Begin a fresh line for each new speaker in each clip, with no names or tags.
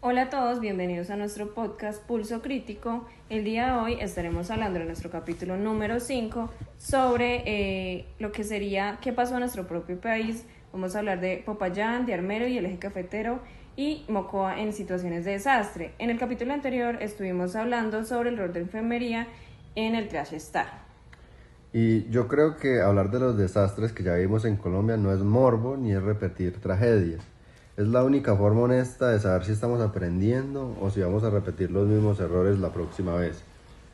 Hola a todos, bienvenidos a nuestro podcast Pulso Crítico. El día de hoy estaremos hablando en nuestro capítulo número 5 sobre lo que sería qué pasó en nuestro propio país. Vamos a hablar de Popayán, de Armero y el eje cafetero y Mocoa en situaciones de desastre. En el capítulo anterior estuvimos hablando sobre el rol de enfermería en el Trash Star.
Y yo creo que hablar de los desastres que ya vimos en Colombia no es morbo ni es repetir tragedias. Es la única forma honesta de saber si estamos aprendiendo o si vamos a repetir los mismos errores la próxima vez.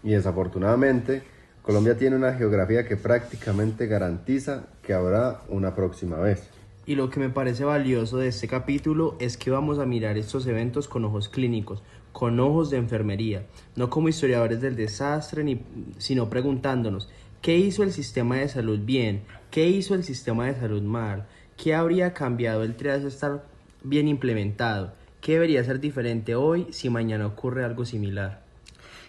Y desafortunadamente, Colombia tiene una geografía que prácticamente garantiza que habrá una próxima vez.
Y lo que me parece valioso de este capítulo es que vamos a mirar estos eventos con ojos clínicos, con ojos de enfermería, no como historiadores del desastre, sino preguntándonos, ¿qué hizo el sistema de salud bien? ¿Qué hizo el sistema de salud mal? ¿Qué habría cambiado el triage estar bien implementado? ¿Qué debería ser diferente hoy si mañana ocurre algo similar?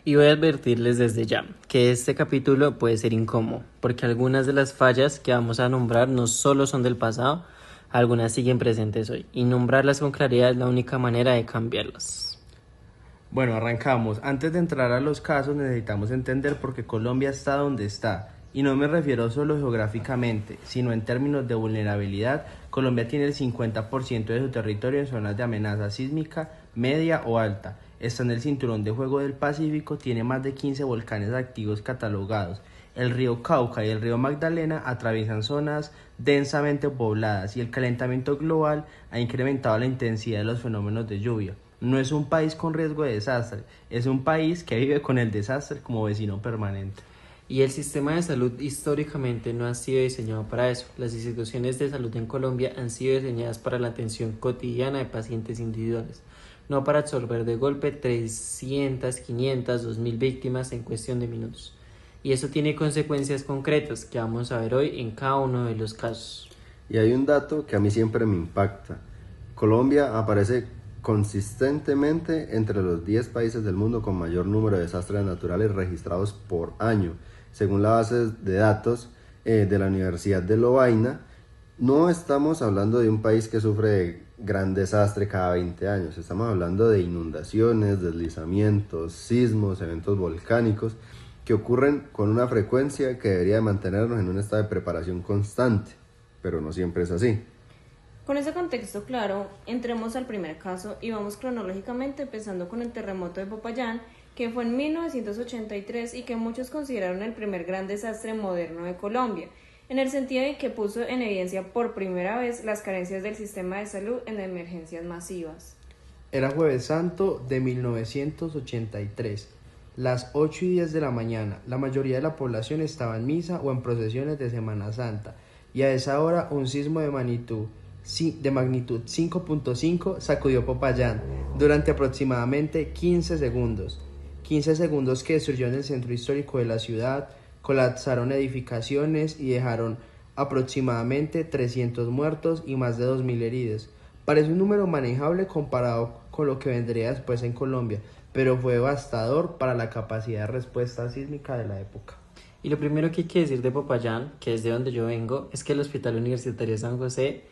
Y voy a advertirles desde ya que este capítulo puede ser incómodo, porque algunas de las fallas que vamos a nombrar no solo son del pasado, algunas siguen presentes hoy, y nombrarlas con claridad es la única manera de cambiarlas.
Bueno, arrancamos. Antes de entrar a los casos necesitamos entender por qué Colombia está donde está. Y no me refiero solo geográficamente, sino en términos de vulnerabilidad. Colombia tiene el 50% de su territorio en zonas de amenaza sísmica, media o alta. Está en el cinturón de fuego del Pacífico, tiene más de 15 volcanes activos catalogados. El río Cauca y el río Magdalena atraviesan zonas densamente pobladas y el calentamiento global ha incrementado la intensidad de los fenómenos de lluvia. No es un país con riesgo de desastre, es un país que vive con el desastre como vecino permanente.
Y el sistema de salud históricamente no ha sido diseñado para eso. Las instituciones de salud en Colombia han sido diseñadas para la atención cotidiana de pacientes individuales, no para absorber de golpe 300, 500, 2000 víctimas en cuestión de minutos. Y eso tiene consecuencias concretas que vamos a ver hoy en cada uno de los casos.
Y hay un dato que a mí siempre me impacta. Colombia aparece consistentemente entre los 10 países del mundo con mayor número de desastres naturales registrados por año. Según la base de datos de la Universidad de Lovaina, no estamos hablando de un país que sufre de gran desastre cada 20 años. Estamos hablando de inundaciones, deslizamientos, sismos, eventos volcánicos que ocurren con una frecuencia que debería mantenernos en un estado de preparación constante, pero no siempre es así.
Con ese contexto claro, entremos al primer caso y vamos cronológicamente empezando con el terremoto de Popayán, que fue en 1983 y que muchos consideraron el primer gran desastre moderno de Colombia, en el sentido de que puso en evidencia por primera vez las carencias del sistema de salud en emergencias masivas.
Era Jueves Santo de 1983, las 8:10 de la mañana. La mayoría de la población estaba en misa o en procesiones de Semana Santa, y a esa hora un sismo de magnitud 5.5 sacudió Popayán durante aproximadamente 15 segundos. 15 segundos que destruyeron el centro histórico de la ciudad, colapsaron edificaciones y dejaron aproximadamente 300 muertos y más de 2.000 heridos. Parece un número manejable comparado con lo que vendría después en Colombia, pero fue devastador para la capacidad de respuesta sísmica de la época.
Y lo primero que hay que decir de Popayán, que es de donde yo vengo, es que el Hospital Universitario San José,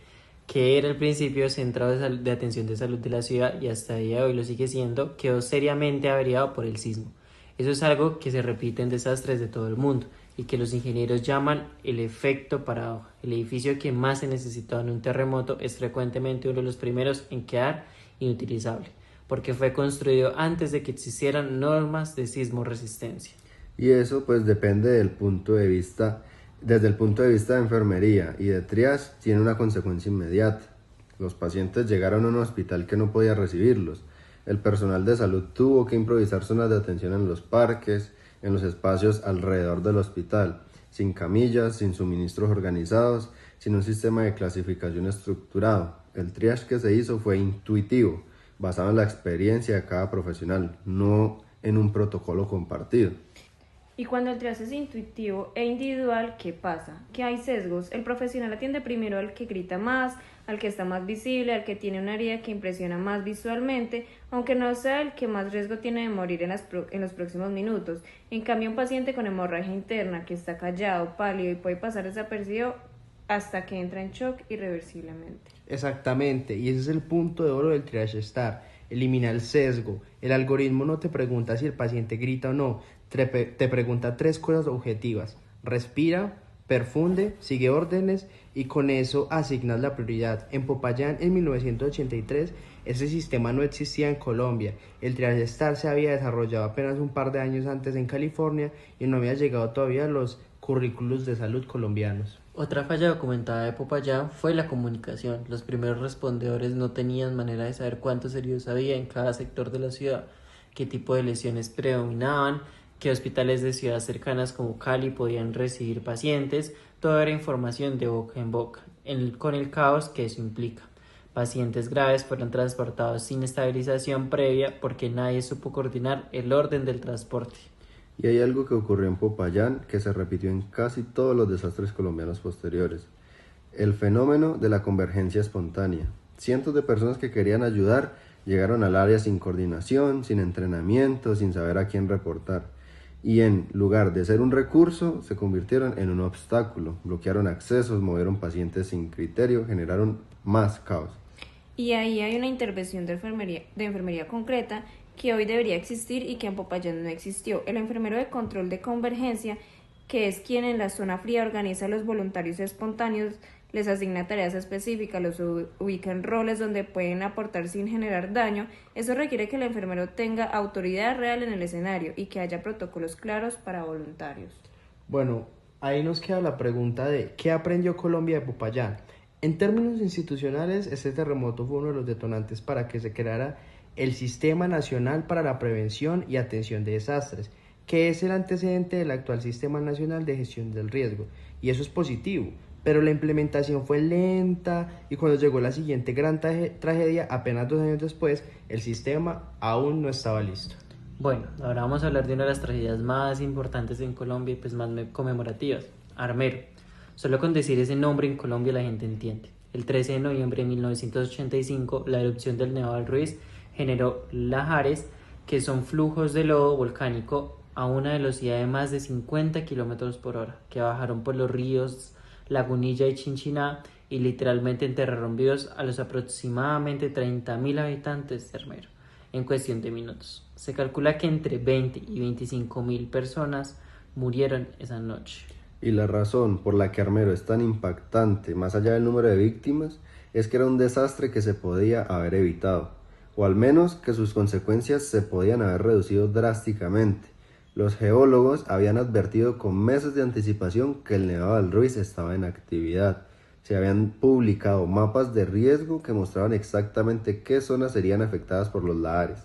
que era el principio centro de atención de salud de la ciudad y hasta el día de hoy lo sigue siendo, quedó seriamente averiado por el sismo. Eso es algo que se repite en desastres de todo el mundo y que los ingenieros llaman el efecto paradoja. El edificio que más se necesitó en un terremoto es frecuentemente uno de los primeros en quedar inutilizable, porque fue construido antes de que existieran normas de sismo resistencia.
Y eso pues depende del punto de vista, desde el punto de vista de enfermería y de triage tiene una consecuencia inmediata. Los pacientes llegaron a un hospital que no podía recibirlos. El personal de salud tuvo que improvisar zonas de atención en los parques, en los espacios alrededor del hospital, sin camillas, sin suministros organizados, sin un sistema de clasificación estructurado. El triage que se hizo fue intuitivo, basado en la experiencia de cada profesional, no en un protocolo compartido.
Y cuando el triage es intuitivo e individual, ¿qué pasa? Que hay sesgos. El profesional atiende primero al que grita más, al que está más visible, al que tiene una herida que impresiona más visualmente, aunque no sea el que más riesgo tiene de morir en los próximos minutos. En cambio, un paciente con hemorragia interna que está callado, pálido y puede pasar desapercibido hasta que entra en shock irreversiblemente.
Exactamente, y ese es el punto de oro del triage star. elimina el sesgo. El algoritmo no te pregunta si el paciente grita o no, te pregunta 3 cosas objetivas: respira, perfunde, sigue órdenes, y con eso asignas la prioridad. En Popayán, en 1983, ese sistema no existía en Colombia. El TriageStar se había desarrollado apenas un par de años antes en California y no había llegado todavía a los currículos de salud colombianos.
Otra falla documentada de Popayán fue la comunicación. Los primeros respondedores no tenían manera de saber cuántos heridos había en cada sector de la ciudad, qué tipo de lesiones predominaban, qué hospitales de ciudades cercanas como Cali podían recibir pacientes. Toda era información de boca en boca, con el caos que eso implica. Pacientes graves fueron transportados sin estabilización previa porque nadie supo coordinar el orden del transporte.
Y hay algo que ocurrió en Popayán que se repitió en casi todos los desastres colombianos posteriores: el fenómeno de la convergencia espontánea. Cientos de personas que querían ayudar llegaron al área sin coordinación, sin entrenamiento, sin saber a quién reportar. Y en lugar de ser un recurso, se convirtieron en un obstáculo. Bloquearon accesos, movieron pacientes sin criterio, generaron más caos.
Y ahí hay una intervención de enfermería concreta que hoy debería existir y que en Popayán no existió. El enfermero de control de convergencia, que es quien en la zona fría organiza a los voluntarios espontáneos, les asigna tareas específicas, los ubica en roles donde pueden aportar sin generar daño. Eso requiere que el enfermero tenga autoridad real en el escenario y que haya protocolos claros para voluntarios.
Bueno, ahí nos queda la pregunta de ¿qué aprendió Colombia de Popayán? En términos institucionales, este terremoto fue uno de los detonantes para que se creara el Sistema Nacional para la Prevención y Atención de Desastres, que es el antecedente del actual Sistema Nacional de Gestión del Riesgo, y eso es positivo, pero la implementación fue lenta y cuando llegó la siguiente gran tragedia, apenas 2 años después, el sistema aún no estaba listo.
Bueno, ahora vamos a hablar de una de las tragedias más importantes en Colombia y pues más conmemorativas, Armero. Solo con decir ese nombre en Colombia la gente entiende. El 13 de noviembre de 1985, la erupción del Nevado del Ruiz generó lahares, que son flujos de lodo volcánico a una velocidad de más de 50 kilómetros por hora, que bajaron por los ríos Lagunilla y Chinchiná y literalmente enterraron vivos a los aproximadamente 30.000 habitantes de Armero en cuestión de minutos. Se calcula que entre 20 y 25.000 personas murieron esa noche.
Y la razón por la que Armero es tan impactante, más allá del número de víctimas, es que era un desastre que se podía haber evitado, o al menos que sus consecuencias se podían haber reducido drásticamente. Los geólogos habían advertido con meses de anticipación que el Nevado del Ruiz estaba en actividad. Se habían publicado mapas de riesgo que mostraban exactamente qué zonas serían afectadas por los lahares.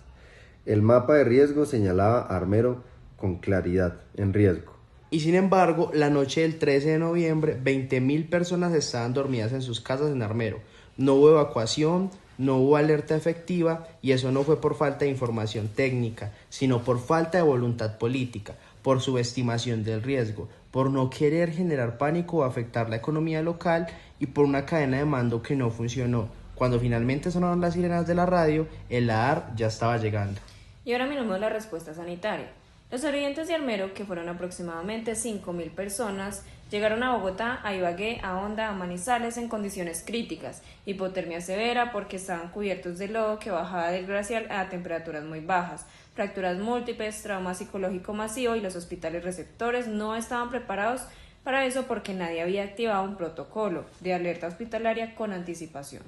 El mapa de riesgo señalaba a Armero con claridad en riesgo.
Y sin embargo, la noche del 13 de noviembre, 20.000 personas estaban dormidas en sus casas en Armero. No hubo evacuación, no hubo alerta efectiva, y eso no fue por falta de información técnica, sino por falta de voluntad política, por subestimación del riesgo, por no querer generar pánico o afectar la economía local y por una cadena de mando que no funcionó. Cuando finalmente sonaron las sirenas de la radio, el lahar ya estaba llegando.
Y ahora miramos la respuesta sanitaria. Los sobrevivientes de Armero, que fueron aproximadamente 5.000 personas, llegaron a Bogotá, a Ibagué, a Honda, a Manizales en condiciones críticas, hipotermia severa porque estaban cubiertos de lodo que bajaba del glaciar a temperaturas muy bajas, fracturas múltiples, trauma psicológico masivo, y los hospitales receptores no estaban preparados para eso porque nadie había activado un protocolo de alerta hospitalaria con anticipación.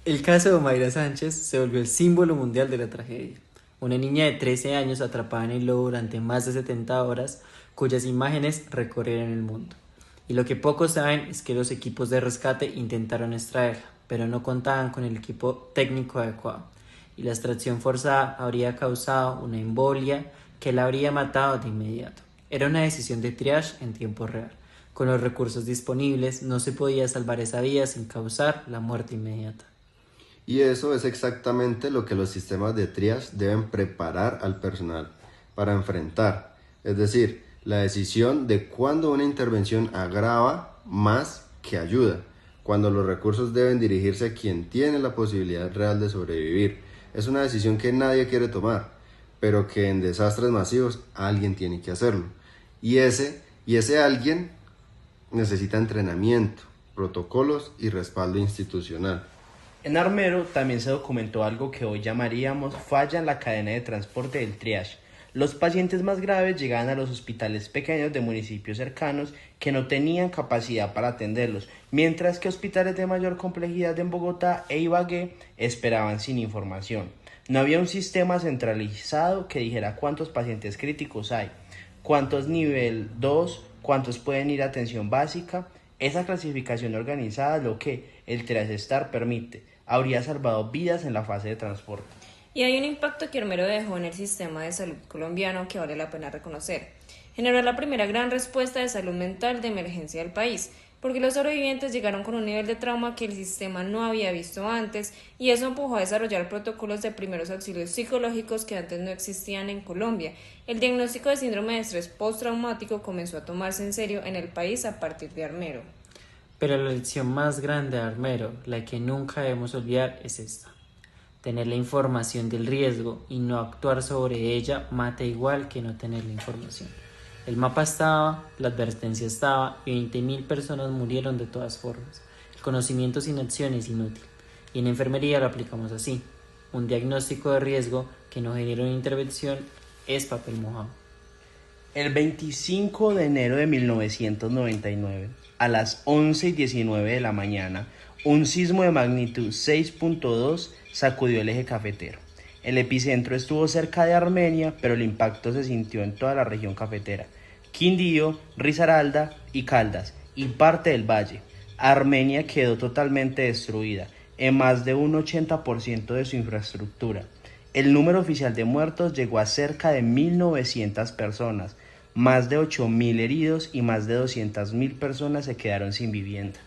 El caso de Omaira Sánchez se volvió el símbolo mundial de la tragedia. Una niña de 13 años atrapada en el lodo durante más de 70 horas, cuyas imágenes recorrieron el mundo. Y lo que pocos saben es que los equipos de rescate intentaron extraerla, pero no contaban con el equipo técnico adecuado. Y la extracción forzada habría causado una embolia que la habría matado de inmediato. Era una decisión de triage en tiempo real. Con los recursos disponibles no se podía salvar esa vida sin causar la muerte inmediata.
Y eso es exactamente lo que los sistemas de triage deben preparar al personal para enfrentar, es decir, la decisión de cuándo una intervención agrava más que ayuda, cuando los recursos deben dirigirse a quien tiene la posibilidad real de sobrevivir. Es una decisión que nadie quiere tomar, pero que en desastres masivos alguien tiene que hacerlo. Y ese alguien necesita entrenamiento, protocolos y respaldo institucional.
En Armero también se documentó algo que hoy llamaríamos falla en la cadena de transporte del triage. Los pacientes más graves llegaban a los hospitales pequeños de municipios cercanos que no tenían capacidad para atenderlos, mientras que hospitales de mayor complejidad en Bogotá e Ibagué esperaban sin información. No había un sistema centralizado que dijera cuántos pacientes críticos hay, cuántos nivel 2, cuántos pueden ir a atención básica. Esa clasificación organizada, lo que el triage STAR permite, habría salvado vidas en la fase de transporte.
Y hay un impacto que Armero dejó en el sistema de salud colombiano que vale la pena reconocer. Generó la primera gran respuesta de salud mental de emergencia del país, porque los sobrevivientes llegaron con un nivel de trauma que el sistema no había visto antes, y eso empujó a desarrollar protocolos de primeros auxilios psicológicos que antes no existían en Colombia. El diagnóstico de síndrome de estrés postraumático comenzó a tomarse en serio en el país a partir de Armero.
Pero la lección más grande de Armero, la que nunca debemos olvidar, es esta. Tener la información del riesgo y no actuar sobre ella mata igual que no tener la información. El mapa estaba, la advertencia estaba y 20.000 personas murieron de todas formas. El conocimiento sin acción es inútil. Y en enfermería lo aplicamos así. Un diagnóstico de riesgo que no genera una intervención es papel mojado.
El 25 de enero de 1999, a las 11:19 de la mañana, un sismo de magnitud 6.2 sacudió el eje cafetero. El epicentro estuvo cerca de Armenia, pero el impacto se sintió en toda la región cafetera: Quindío, Risaralda y Caldas, y parte del valle. Armenia quedó totalmente destruida, en más de un 80% de su infraestructura. El número oficial de muertos llegó a cerca de 1.900 personas, más de 8.000 heridos y más de 200.000 personas se quedaron sin vivienda.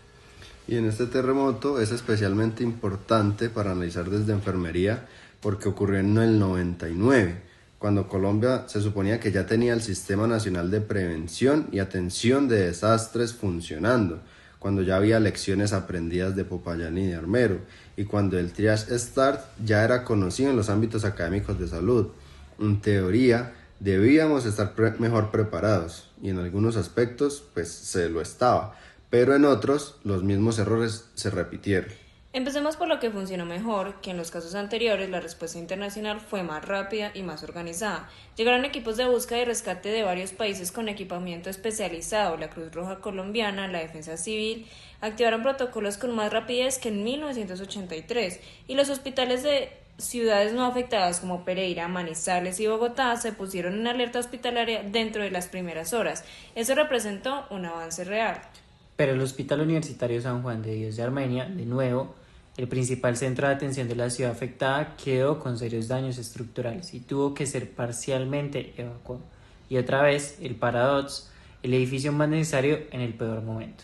Y en este terremoto es especialmente importante para analizar desde enfermería porque ocurrió en el 99, cuando Colombia se suponía que ya tenía el Sistema Nacional de Prevención y Atención de Desastres funcionando, cuando ya había lecciones aprendidas de Popayán y de Armero, y cuando el triage START ya era conocido en los ámbitos académicos de salud. En teoría, debíamos estar mejor preparados, y en algunos aspectos, pues se lo estaba, pero en otros, los mismos errores se repitieron.
Empecemos por lo que funcionó mejor, que en los casos anteriores la respuesta internacional fue más rápida y más organizada. Llegaron equipos de búsqueda y rescate de varios países con equipamiento especializado, la Cruz Roja Colombiana, la Defensa Civil, activaron protocolos con más rapidez que en 1983, y los hospitales de ciudades no afectadas como Pereira, Manizales y Bogotá se pusieron en alerta hospitalaria dentro de las primeras horas. Eso representó un avance real.
Pero el Hospital Universitario San Juan de Dios de Armenia, de nuevo, el principal centro de atención de la ciudad afectada, quedó con serios daños estructurales y tuvo que ser parcialmente evacuado. Y otra vez, el paradox, el edificio más necesario en el peor momento.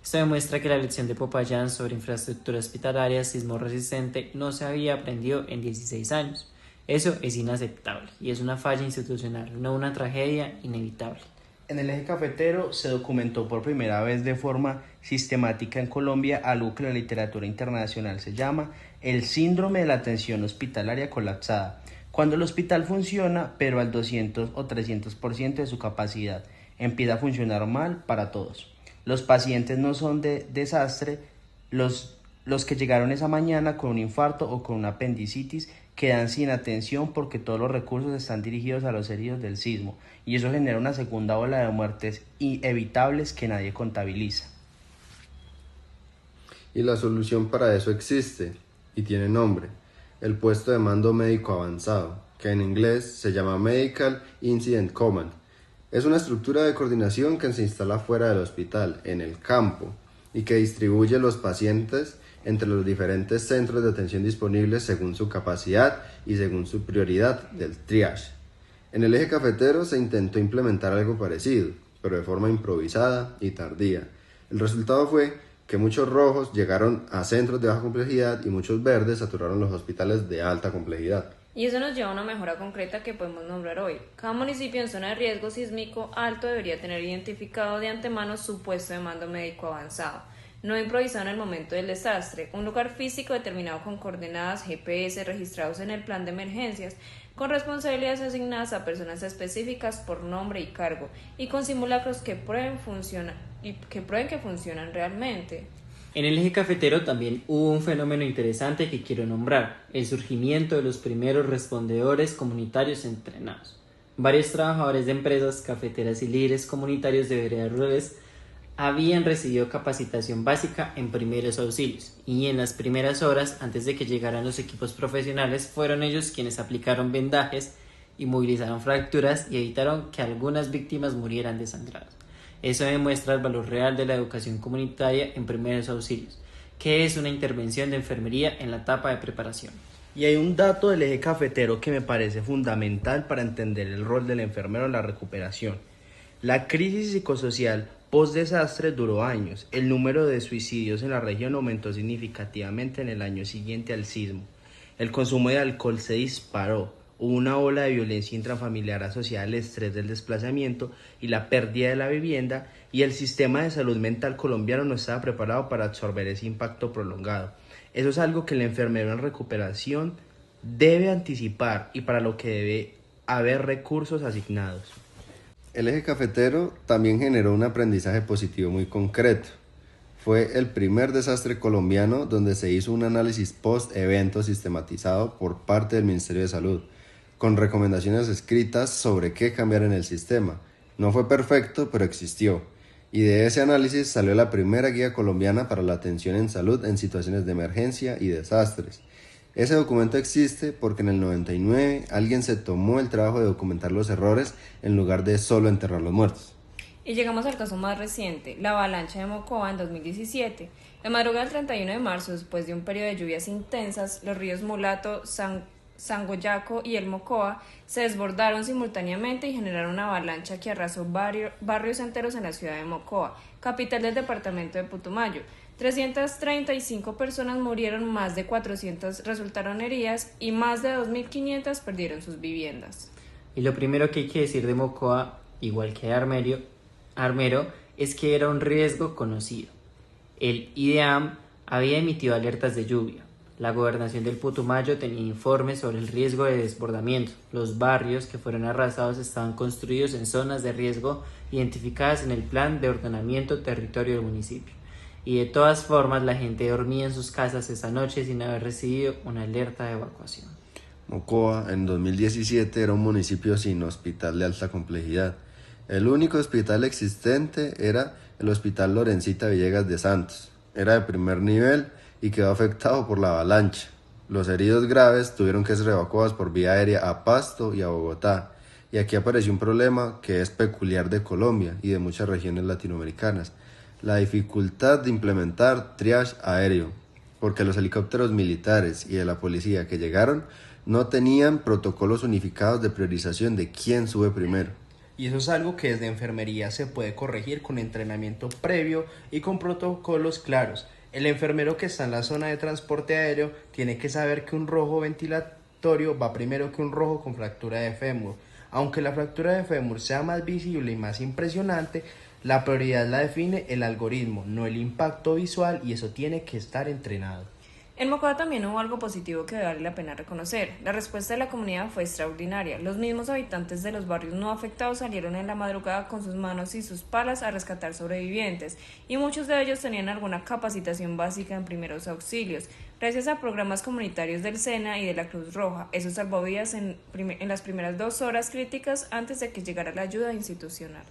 Esto demuestra que la lección de Popayán sobre infraestructura hospitalaria sismo resistente no se había aprendido en 16 años. Eso es inaceptable y es una falla institucional, no una tragedia inevitable.
En el eje cafetero se documentó por primera vez de forma sistemática en Colombia algo que en la literatura internacional se llama el síndrome de la atención hospitalaria colapsada, cuando el hospital funciona pero al 200 o 300% de su capacidad, empieza a funcionar mal para todos. Los pacientes no son de desastre, los que llegaron esa mañana con un infarto o con una apendicitis quedan sin atención porque todos los recursos están dirigidos a los heridos del sismo, y eso genera una segunda ola de muertes inevitables que nadie contabiliza.
Y la solución para eso existe, y tiene nombre: el puesto de mando médico avanzado, que en inglés se llama Medical Incident Command. Es una estructura de coordinación que se instala fuera del hospital, en el campo, y que distribuye los pacientes entre los diferentes centros de atención disponibles según su capacidad y según su prioridad del triage. En el eje cafetero se intentó implementar algo parecido, pero de forma improvisada y tardía. El resultado fue que muchos rojos llegaron a centros de baja complejidad y muchos verdes saturaron los hospitales de alta complejidad.
Y eso nos lleva a una mejora concreta que podemos nombrar hoy. Cada municipio en zona de riesgo sísmico alto debería tener identificado de antemano su puesto de mando médico avanzado, no improvisado en el momento del desastre, un lugar físico determinado con coordenadas GPS registrados en el plan de emergencias, con responsabilidades asignadas a personas específicas por nombre y cargo, y con simulacros que prueben que funcionan realmente.
En el eje cafetero también hubo un fenómeno interesante que quiero nombrar, el surgimiento de los primeros respondedores comunitarios entrenados. Varios trabajadores de empresas cafeteras y líderes comunitarios de veredas rurales habían recibido capacitación básica en primeros auxilios y en las primeras horas antes de que llegaran los equipos profesionales fueron ellos quienes aplicaron vendajes, inmovilizaron fracturas y evitaron que algunas víctimas murieran desangradas. Eso demuestra el valor real de la educación comunitaria en primeros auxilios, que es una intervención de enfermería en la etapa de preparación.
Y hay un dato del eje cafetero que me parece fundamental para entender el rol del enfermero en la recuperación. La crisis psicosocial post-desastre duró años. El número de suicidios en la región aumentó significativamente en el año siguiente al sismo. El consumo de alcohol se disparó. Hubo una ola de violencia intrafamiliar asociada al estrés del desplazamiento y la pérdida de la vivienda, y el sistema de salud mental colombiano no estaba preparado para absorber ese impacto prolongado. Eso es algo que el enfermero en recuperación debe anticipar y para lo que debe haber recursos asignados.
El eje cafetero también generó un aprendizaje positivo muy concreto. Fue el primer desastre colombiano donde se hizo un análisis post-evento sistematizado por parte del Ministerio de Salud, con recomendaciones escritas sobre qué cambiar en el sistema. No fue perfecto, pero existió. Y de ese análisis salió la primera guía colombiana para la atención en salud en situaciones de emergencia y desastres. Ese documento existe porque en el 99 alguien se tomó el trabajo de documentar los errores en lugar de solo enterrar los muertos.
Y llegamos al caso más reciente, la avalancha de Mocoa en 2017. La madrugada del 31 de marzo, después de un periodo de lluvias intensas, los ríos Mulato, Sangoyaco y el Mocoa se desbordaron simultáneamente y generaron una avalancha que arrasó barrios enteros en la ciudad de Mocoa, capital del departamento de Putumayo. 335 personas murieron, más de 400 resultaron heridas y más de 2.500 perdieron sus viviendas.
Y lo primero que hay que decir de Mocoa, igual que de Armero, es que era un riesgo conocido. El IDEAM había emitido alertas de lluvia. La gobernación del Putumayo tenía informes sobre el riesgo de desbordamiento. Los barrios que fueron arrasados estaban construidos en zonas de riesgo identificadas en el Plan de Ordenamiento Territorio del municipio. Y de todas formas la gente dormía en sus casas esa noche sin haber recibido una alerta de evacuación.
Mocoa en 2017 era un municipio sin hospital de alta complejidad. El único hospital existente era el Hospital Lorencita Villegas de Santos. Era de primer nivel y quedó afectado por la avalancha. Los heridos graves tuvieron que ser evacuados por vía aérea a Pasto y a Bogotá. Y aquí apareció un problema que es peculiar de Colombia y de muchas regiones latinoamericanas: la dificultad de implementar triage aéreo, porque los helicópteros militares y de la policía que llegaron no tenían protocolos unificados de priorización de quién sube primero.
Y eso es algo que desde enfermería se puede corregir con entrenamiento previo y con protocolos claros. El enfermero que está en la zona de transporte aéreo tiene que saber que un rojo ventilatorio va primero que un rojo con fractura de fémur. Aunque la fractura de fémur sea más visible y más impresionante, la prioridad la define el algoritmo, no el impacto visual, y eso tiene que estar entrenado.
En Mocoa también hubo algo positivo que vale la pena reconocer. La respuesta de la comunidad fue extraordinaria. Los mismos habitantes de los barrios no afectados salieron en la madrugada con sus manos y sus palas a rescatar sobrevivientes, y muchos de ellos tenían alguna capacitación básica en primeros auxilios, gracias a programas comunitarios del SENA y de la Cruz Roja. Eso salvó vidas en las primeras 2 horas críticas antes de que llegara la ayuda institucional.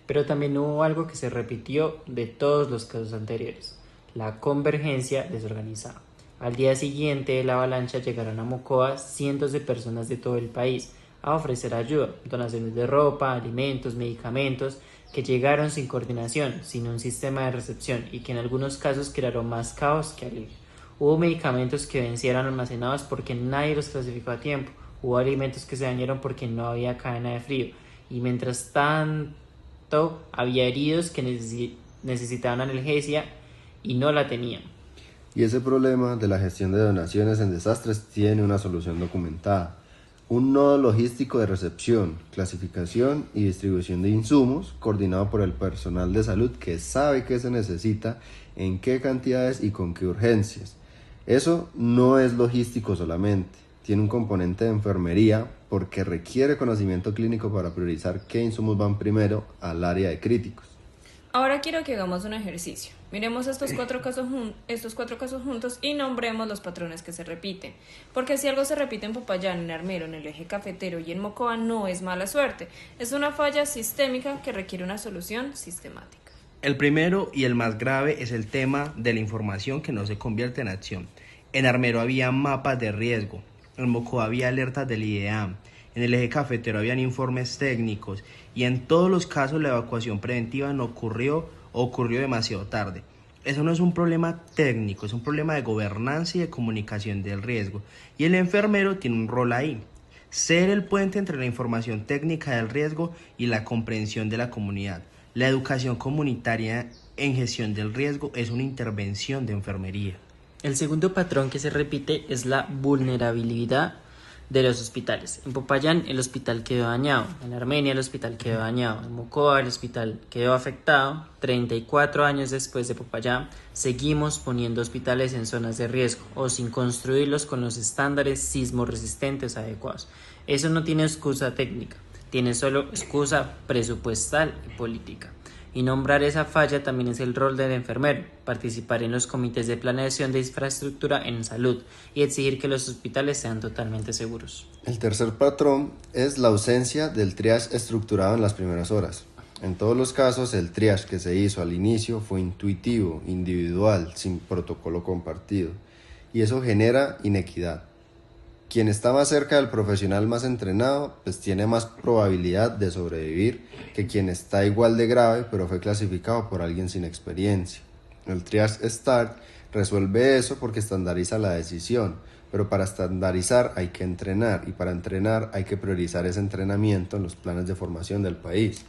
Pero también hubo algo que se repitió de todos los casos anteriores: la convergencia desorganizada. Al día siguiente de la avalancha llegaron a Mocoa cientos de personas de todo el país a ofrecer ayuda, donaciones de ropa, alimentos, medicamentos, que llegaron sin coordinación, sin un sistema de recepción y que en algunos casos crearon más caos que alivio. Hubo medicamentos que vencieron almacenados porque nadie los clasificó a tiempo, hubo alimentos que se dañaron porque no había cadena de frío, y mientras tanto había heridos que necesitaban analgesia y no la tenían.
Y ese problema de la gestión de donaciones en desastres tiene una solución documentada: un nodo logístico de recepción, clasificación y distribución de insumos, coordinado por el personal de salud que sabe qué se necesita, en qué cantidades y con qué urgencias. Eso no es logístico solamente, tiene un componente de enfermería porque requiere conocimiento clínico para priorizar qué insumos van primero al área de críticos.
Ahora quiero que hagamos un ejercicio. Miremos estos cuatro casos juntos y nombremos los patrones que se repiten. Porque si algo se repite en Popayán, en Armero, en el eje cafetero y en Mocoa, no es mala suerte. Es una falla sistémica que requiere una solución sistemática.
El primero y el más grave es el tema de la información que no se convierte en acción. En Armero había mapas de riesgo, en Mocoa había alertas del IDEAM, en el eje cafetero habían informes técnicos y en todos los casos la evacuación preventiva no ocurrió o ocurrió demasiado tarde. Eso no es un problema técnico, es un problema de gobernanza y de comunicación del riesgo. Y el enfermero tiene un rol ahí, ser el puente entre la información técnica del riesgo y la comprensión de la comunidad. La educación comunitaria en gestión del riesgo es una intervención de enfermería.
El segundo patrón que se repite es la vulnerabilidad de los hospitales. En Popayán el hospital quedó dañado, en Armenia el hospital quedó dañado, en Mocoa el hospital quedó afectado. 34 años después de Popayán seguimos poniendo hospitales en zonas de riesgo o sin construirlos con los estándares sismo resistentes adecuados. Eso no tiene excusa técnica, tiene solo excusa presupuestal y política. Y nombrar esa falla también es el rol del enfermero, participar en los comités de planeación de infraestructura en salud y exigir que los hospitales sean totalmente seguros.
El tercer patrón es la ausencia del triage estructurado en las primeras horas. En todos los casos, el triage que se hizo al inicio fue intuitivo, individual, sin protocolo compartido, y eso genera inequidad. Quien está más cerca del profesional más entrenado, pues tiene más probabilidad de sobrevivir que quien está igual de grave, pero fue clasificado por alguien sin experiencia. El Triage START resuelve eso porque estandariza la decisión, pero para estandarizar hay que entrenar, y para entrenar hay que priorizar ese entrenamiento en los planes de formación del país.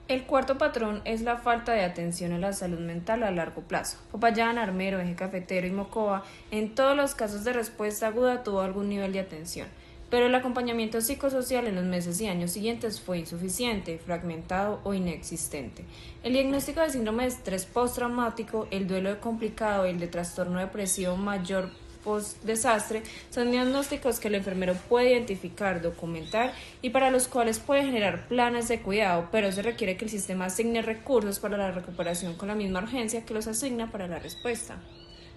El cuarto patrón es la falta de atención a la salud mental a largo plazo. Popayán, Armero, eje cafetero y Mocoa, en todos los casos de respuesta aguda tuvo algún nivel de atención, pero el acompañamiento psicosocial en los meses y años siguientes fue insuficiente, fragmentado o inexistente. El diagnóstico de síndrome de estrés postraumático, el duelo complicado y el de trastorno depresivo mayor post-desastre son diagnósticos que el enfermero puede identificar, documentar y para los cuales puede generar planes de cuidado, pero se requiere que el sistema asigne recursos para la recuperación con la misma urgencia que los asigna para la respuesta.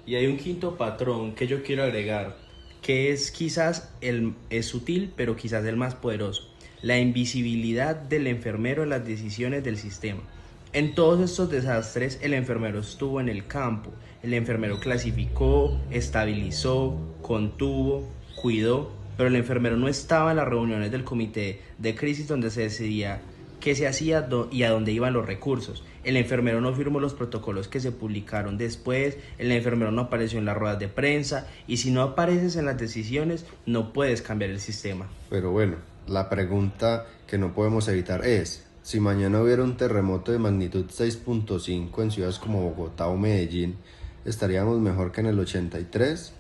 Y hay un quinto patrón que yo quiero agregar, que es quizás es sutil, pero quizás el más poderoso: la invisibilidad del enfermero en las decisiones del sistema. En todos estos desastres, el enfermero estuvo en el campo, el enfermero clasificó, estabilizó, contuvo, cuidó, pero el enfermero no estaba en las reuniones del comité de crisis donde se decidía qué se hacía y a dónde iban los recursos. El enfermero no firmó los protocolos que se publicaron después, el enfermero no apareció en las ruedas de prensa, y si no apareces en las decisiones, no puedes cambiar el sistema.
Pero bueno, la pregunta que no podemos evitar es: si mañana hubiera un terremoto de magnitud 6.5 en ciudades como Bogotá o Medellín, ¿estaríamos mejor que en el 83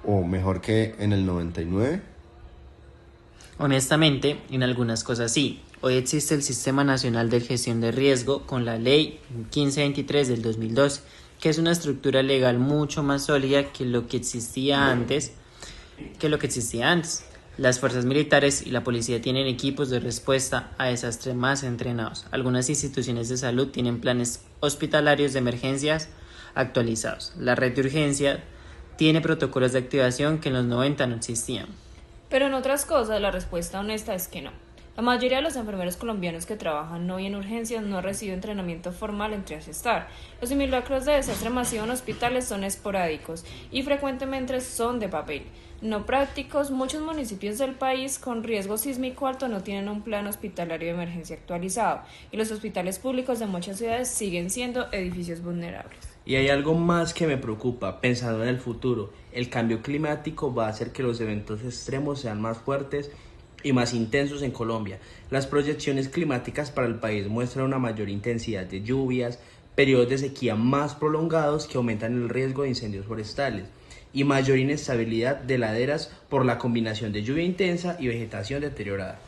o mejor que en el 99?
Honestamente, en algunas cosas sí. Hoy existe el Sistema Nacional de Gestión de Riesgo con la Ley 1523 del 2012, que es una estructura legal mucho más sólida que lo que existía antes. Las fuerzas militares y la policía tienen equipos de respuesta a desastres más entrenados. Algunas instituciones de salud tienen planes hospitalarios de emergencias actualizados. La red de urgencia tiene protocolos de activación que en los 90 no existían.
Pero en otras cosas, la respuesta honesta es que no. La mayoría de los enfermeros colombianos que trabajan hoy en urgencias no reciben entrenamiento formal en Triage START. Los simulacros de desastre masivo en hospitales son esporádicos y frecuentemente son de papel, no prácticos. Muchos municipios del país con riesgo sísmico alto no tienen un plan hospitalario de emergencia actualizado, y los hospitales públicos de muchas ciudades siguen siendo edificios vulnerables.
Y hay algo más que me preocupa, pensando en el futuro. El cambio climático va a hacer que los eventos extremos sean más fuertes y más intensos en Colombia. Las proyecciones climáticas para el país muestran una mayor intensidad de lluvias, periodos de sequía más prolongados que aumentan el riesgo de incendios forestales y mayor inestabilidad de laderas por la combinación de lluvia intensa y vegetación deteriorada.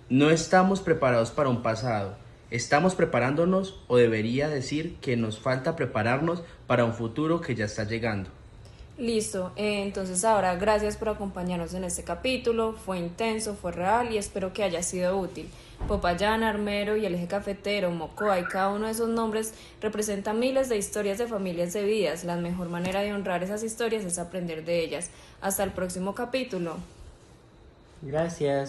No estamos preparados para un pasado, estamos preparándonos, o debería decir que nos falta prepararnos para un futuro que ya está llegando.
Listo, entonces ahora gracias por acompañarnos en este capítulo, fue intenso, fue real y espero que haya sido útil. Popayán, Armero y el Eje Cafetero, Mocoa, y cada uno de esos nombres representa miles de historias de familias de vidas. La mejor manera de honrar esas historias es aprender de ellas. Hasta el próximo capítulo.
Gracias.